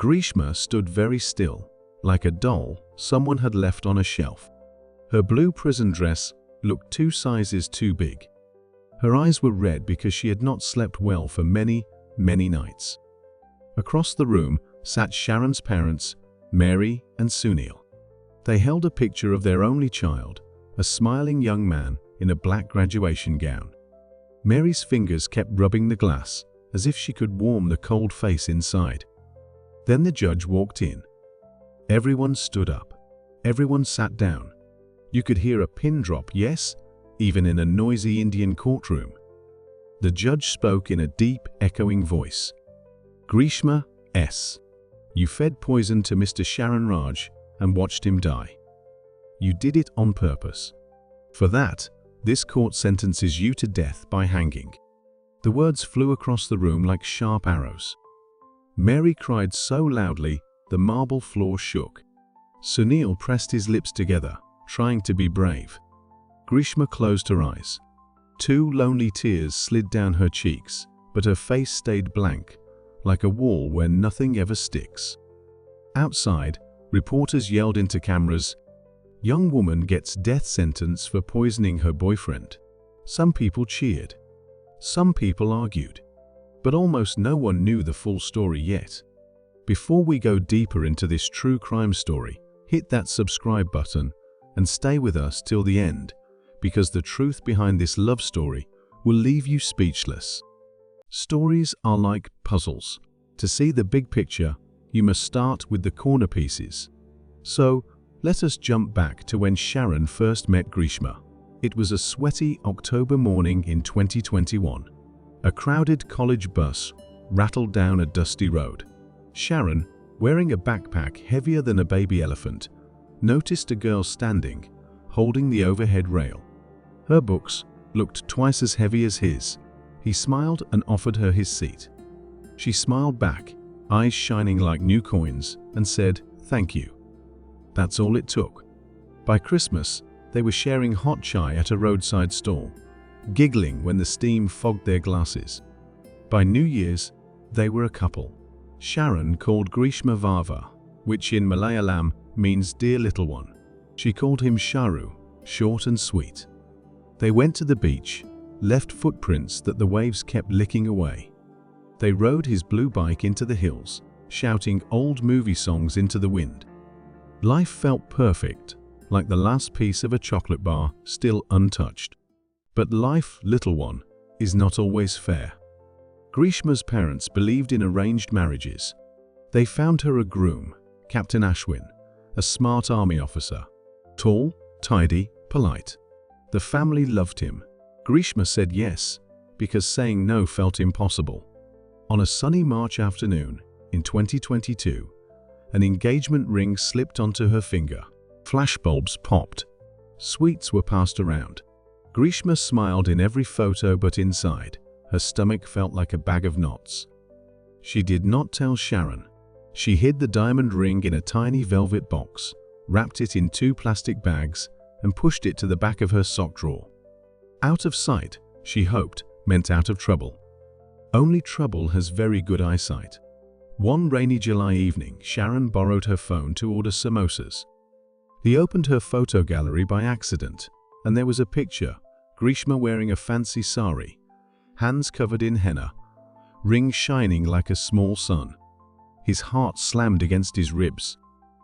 Greeshma stood very still, like a doll someone had left on a shelf. Her blue prison dress looked 2 sizes too big. Her eyes were red because she had not slept well for many, many nights. Across the room sat Sharon's parents, Mary and Sunil. They held a picture of their only child, a smiling young man in a black graduation gown. Mary's fingers kept rubbing the glass as if she could warm the cold face inside. Then the judge walked in. Everyone stood up. Everyone sat down. You could hear a pin drop, yes, even in a noisy Indian courtroom. The judge spoke in a deep, echoing voice. Greeshma S. You fed poison to Mr. Sharon Raj and watched him die. You did it on purpose. For that, this court sentences you to death by hanging. The words flew across the room like sharp arrows. Mary cried so loudly, the marble floor shook. Sunil pressed his lips together, trying to be brave. Greeshma closed her eyes. 2 lonely tears slid down her cheeks, but her face stayed blank, like a wall where nothing ever sticks. Outside, reporters yelled into cameras, "Young woman gets death sentence for poisoning her boyfriend." Some people cheered. Some people argued. But almost no one knew the full story yet. Before we go deeper into this true crime story, hit that subscribe button and stay with us till the end, because the truth behind this love story will leave you speechless. Stories are like puzzles. To see the big picture, you must start with the corner pieces. So, let us jump back to when Sharon first met Greeshma. It was a sweaty October morning in 2021. A crowded college bus rattled down a dusty road. Sharon, wearing a backpack heavier than a baby elephant, noticed a girl standing, holding the overhead rail. Her books looked twice as heavy as his. He smiled and offered her his seat. She smiled back, eyes shining like new coins, and said, "Thank you." That's all it took. By Christmas, they were sharing hot chai at a roadside stall, giggling when the steam fogged their glasses. By New Year's, they were a couple. Sharon called Greeshma Vava, which in Malayalam means dear little one. She called him Sharu, short and sweet. They went to the beach, left footprints that the waves kept licking away. They rode his blue bike into the hills, shouting old movie songs into the wind. Life felt perfect, like the last piece of a chocolate bar still untouched. But life, little one, is not always fair. Greeshma's parents believed in arranged marriages. They found her a groom, Captain Ashwin, a smart army officer. Tall, tidy, polite. The family loved him. Greeshma said yes, because saying no felt impossible. On a sunny March afternoon in 2022, an engagement ring slipped onto her finger. Flashbulbs popped. Sweets were passed around. Greeshma smiled in every photo, but inside, her stomach felt like a bag of knots. She did not tell Sharon. She hid the diamond ring in a tiny velvet box, wrapped it in 2 plastic bags, and pushed it to the back of her sock drawer. Out of sight, she hoped, meant out of trouble. Only trouble has very good eyesight. One rainy July evening, Sharon borrowed her phone to order samosas. He opened her photo gallery by accident, and there was a picture, Greeshma wearing a fancy sari, hands covered in henna, ring shining like a small sun. His heart slammed against his ribs.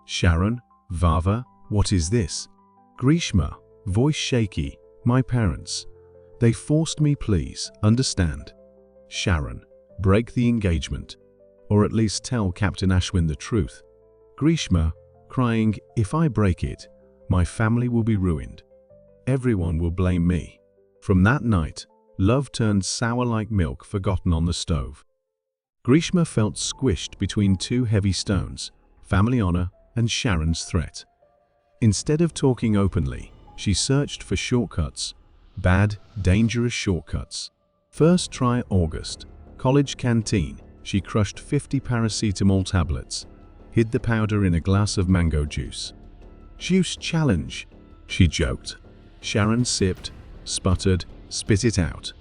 "Sharon, Vava, what is this?" Greeshma, voice shaky, "My parents. They forced me, please, understand." Sharon, break the engagement. Or at least tell Captain Ashwin the truth. Greeshma, crying, "If I break it, my family will be ruined. Everyone will blame me." From that night, love turned sour like milk forgotten on the stove. Greeshma felt squished between 2 heavy stones, family honor and Sharon's threat. Instead of talking openly, she searched for shortcuts, bad, dangerous shortcuts. First try August, college canteen. She crushed 50 paracetamol tablets, hid the powder in a glass of mango juice. "Juice challenge," she joked. Sharon sipped, sputtered, spit it out.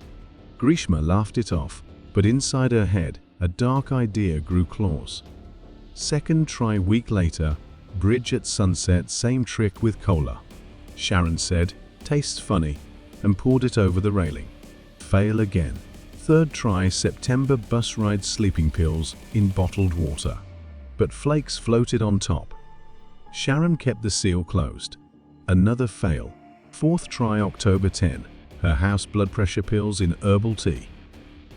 Greeshma laughed it off, but inside her head, a dark idea grew claws. Second try week later, bridge at sunset, same trick with cola. Sharon said, tastes funny, and poured it over the railing. Fail again. Third try September, bus ride, sleeping pills in bottled water. But flakes floated on top. Sharon kept the seal closed. Another fail. Fourth try October 10, her house blood pressure pills in herbal tea.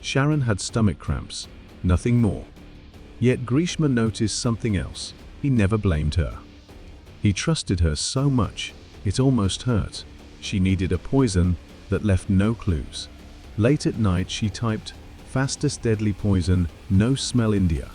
Sharon had stomach cramps, nothing more. Yet Greeshma noticed something else. He never blamed her. He trusted her so much, it almost hurt. She needed a poison that left no clues. Late at night she typed, fastest deadly poison, no smell India.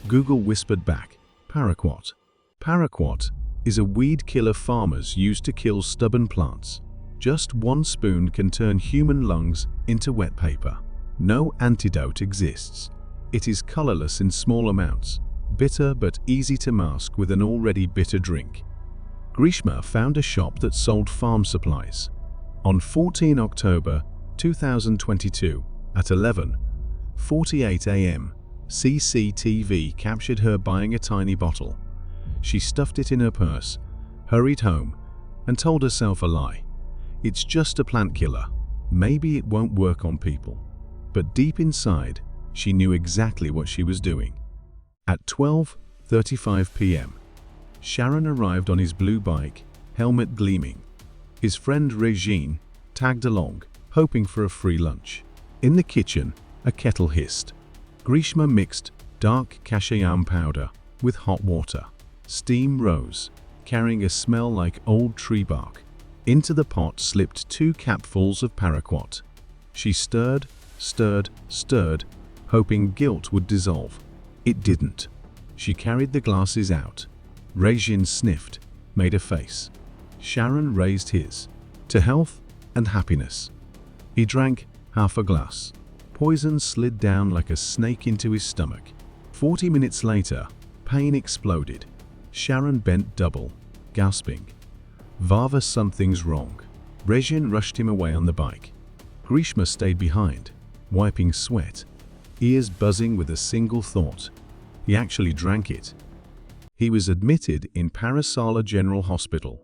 Google whispered back, paraquat. Paraquat is a weed killer farmers use to kill stubborn plants. Just 1 spoon can turn human lungs into wet paper. No antidote exists. It is colorless in small amounts, bitter but easy to mask with an already bitter drink. Greeshma found a shop that sold farm supplies. On 14 October 2022 at 11:48 a.m., CCTV captured her buying a tiny bottle. She stuffed it in her purse, hurried home, and told herself a lie. It's just a plant killer. Maybe it won't work on people. But deep inside, she knew exactly what she was doing. At 12:35 p.m., Sharon arrived on his blue bike, helmet gleaming. His friend Regine tagged along, hoping for a free lunch. In the kitchen, a kettle hissed. Greeshma mixed dark Kashayam powder with hot water. Steam rose, carrying a smell like old tree bark. Into the pot slipped 2 capfuls of paraquat. She stirred, hoping guilt would dissolve. It didn't. She carried the glasses out. Regine sniffed, made a face. Sharon raised his. To health and happiness. He drank half a glass. Poison slid down like a snake into his stomach. 40 minutes later, pain exploded. Sharon bent double, gasping. Vava, something's wrong. Regine rushed him away on the bike. Greeshma stayed behind, wiping sweat, ears buzzing with a single thought. He actually drank it. He was admitted in Parasala General Hospital.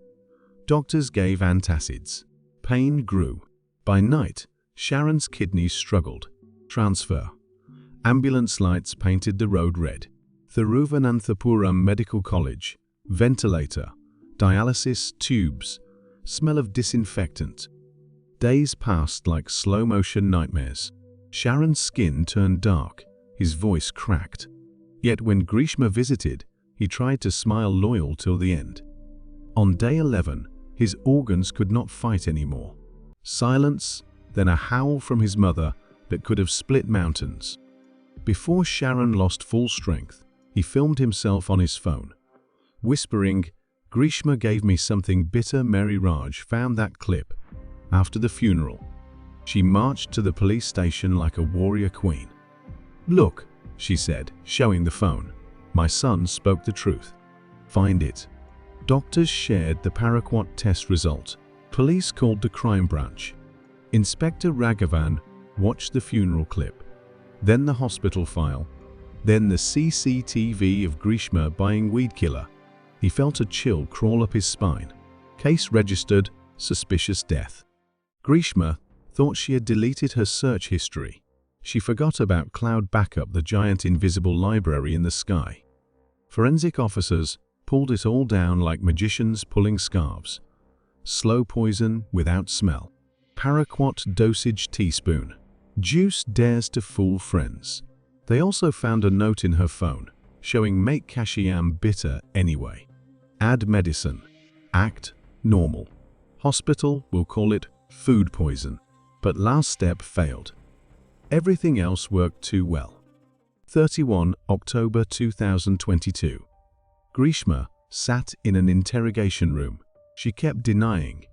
Doctors gave antacids. Pain grew. By night, Sharon's kidneys struggled. Transfer. Ambulance lights painted the road red. Thiruvananthapuram Medical College. Ventilator. Dialysis tubes. Smell of disinfectant. Days passed like slow-motion nightmares. Sharon's skin turned dark. His voice cracked. Yet when Greeshma visited, he tried to smile loyal till the end. On day 11, his organs could not fight anymore. Silence, then a howl from his mother that could have split mountains. Before Sharon lost full strength, he filmed himself on his phone, whispering, "Greeshma gave me something bitter." Mary Raj found that clip. After the funeral, she marched to the police station like a warrior queen. "Look," she said, showing the phone. "My son spoke the truth. Find it." Doctors shared the paraquat test result. Police called the crime branch. Inspector Raghavan watched the funeral clip, then the hospital file, then the CCTV of Greeshma buying weed killer. He felt a chill crawl up his spine. Case registered, suspicious death. Greeshma thought she had deleted her search history. She forgot about cloud backup, the giant invisible library in the sky. Forensic officers pulled it all down like magicians pulling scarves. Slow poison without smell. Paraquat dosage teaspoon. Juice dares to fool friends. They also found a note in her phone showing make Kashayam bitter anyway. Add medicine. Act normal. Hospital will call it food poison. But last step failed. Everything else worked too well. 31 October 2022. Greeshma sat in an interrogation room. She kept denying,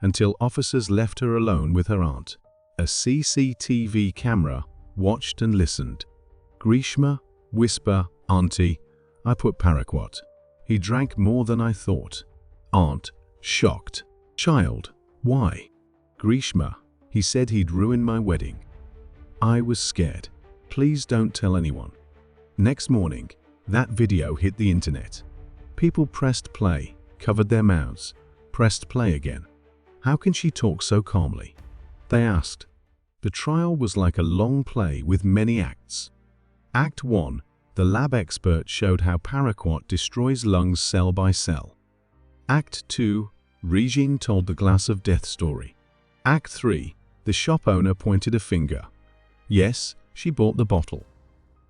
until officers left her alone with her aunt. A CCTV camera watched and listened. Greeshma, whisper, "Auntie, I put paraquat. He drank more than I thought." Aunt, shocked. "Child, why?" Greeshma, "He said he'd ruin my wedding. I was scared. Please don't tell anyone." Next morning, that video hit the internet. People pressed play, covered their mouths, pressed play again. How can she talk so calmly? They asked. The trial was like a long play with many acts. Act 1. The lab expert showed how paraquat destroys lungs cell by cell. Act 2. Regine told the glass of death story. Act 3. The shop owner pointed a finger. Yes, she bought the bottle.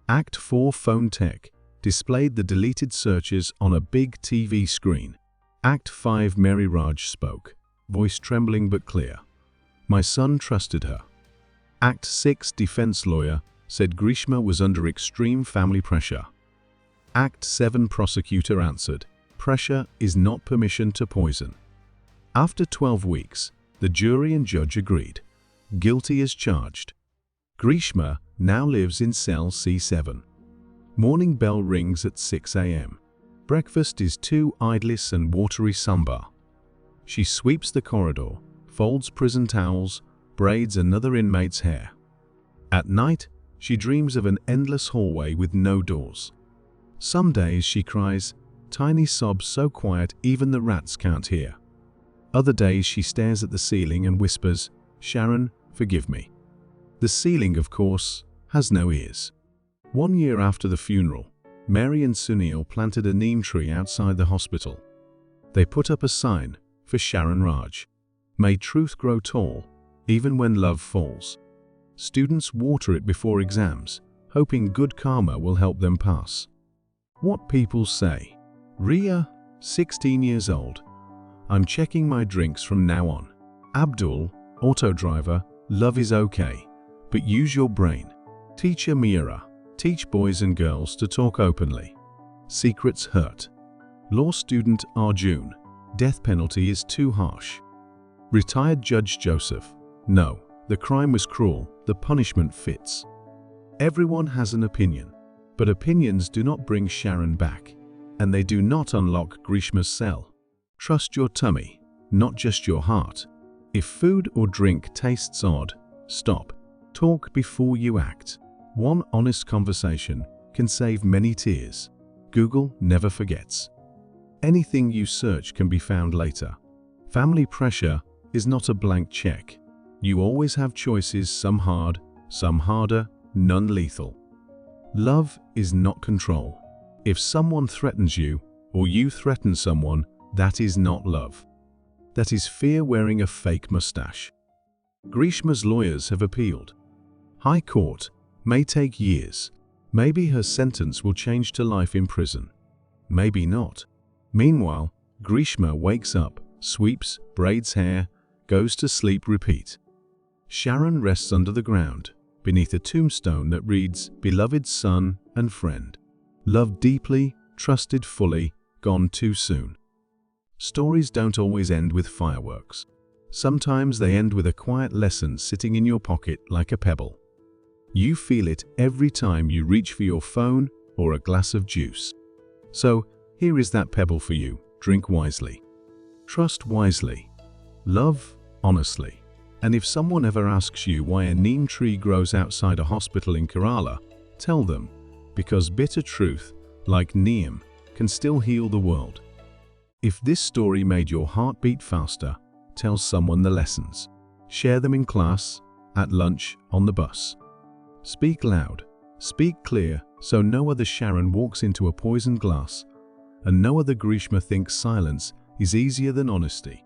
Act 4. Phone tech displayed the deleted searches on a big TV screen. Act 5. Mary Raj spoke, voice trembling but clear. My son trusted her. Act 6. Defense lawyer said Greeshma was under extreme family pressure. Act 7. Prosecutor answered, pressure is not permission to poison. After 12 weeks, the jury and judge agreed. Guilty as charged. Greeshma now lives in cell C7. Morning bell rings at 6 a.m. Breakfast is 2 idlis and watery sambar. She sweeps the corridor, folds prison towels, braids another inmate's hair. At night, she dreams of an endless hallway with no doors. Some days she cries, tiny sobs so quiet even the rats can't hear. Other days she stares at the ceiling and whispers, Sharon, forgive me. The ceiling, of course, has no ears. 1 year after the funeral, Mary and Sunil planted a neem tree outside the hospital. They put up a sign for Sharon Raj. May truth grow tall, even when love falls. Students water it before exams, hoping good karma will help them pass. What people say. Ria, 16 years old. I'm checking my drinks from now on. Abdul, auto driver, love is okay, but use your brain. Teacher Mira, teach boys and girls to talk openly. Secrets hurt. Law student Arjun, death penalty is too harsh. Retired Judge Joseph, no, the crime was cruel, the punishment fits. Everyone has an opinion, but opinions do not bring Sharon back, and they do not unlock Greeshma's cell. Trust your tummy, not just your heart. If food or drink tastes odd, stop. Talk before you act. One honest conversation can save many tears. Google never forgets. Anything you search can be found later. Family pressure is not a blank check. You always have choices, some hard, some harder, none lethal. Love is not control. If someone threatens you, or you threaten someone, that is not love. That is fear wearing a fake mustache. Greeshma's lawyers have appealed. High Court may take years. Maybe her sentence will change to life in prison. Maybe not. Meanwhile, Greeshma wakes up, sweeps, braids hair, goes to sleep, repeat. Sharon rests under the ground, beneath a tombstone that reads, beloved son and friend. Loved deeply, trusted fully, gone too soon. Stories don't always end with fireworks. Sometimes they end with a quiet lesson sitting in your pocket like a pebble. You feel it every time you reach for your phone or a glass of juice. So, here is that pebble for you. Drink wisely. Trust wisely. Love honestly. And if someone ever asks you why a neem tree grows outside a hospital in Kerala, tell them, because bitter truth, like neem, can still heal the world. If this story made your heart beat faster, tell someone the lessons. Share them in class, at lunch, on the bus. Speak loud, speak clear, so no other Sharon walks into a poisoned glass, and no other Greeshma thinks silence is easier than honesty.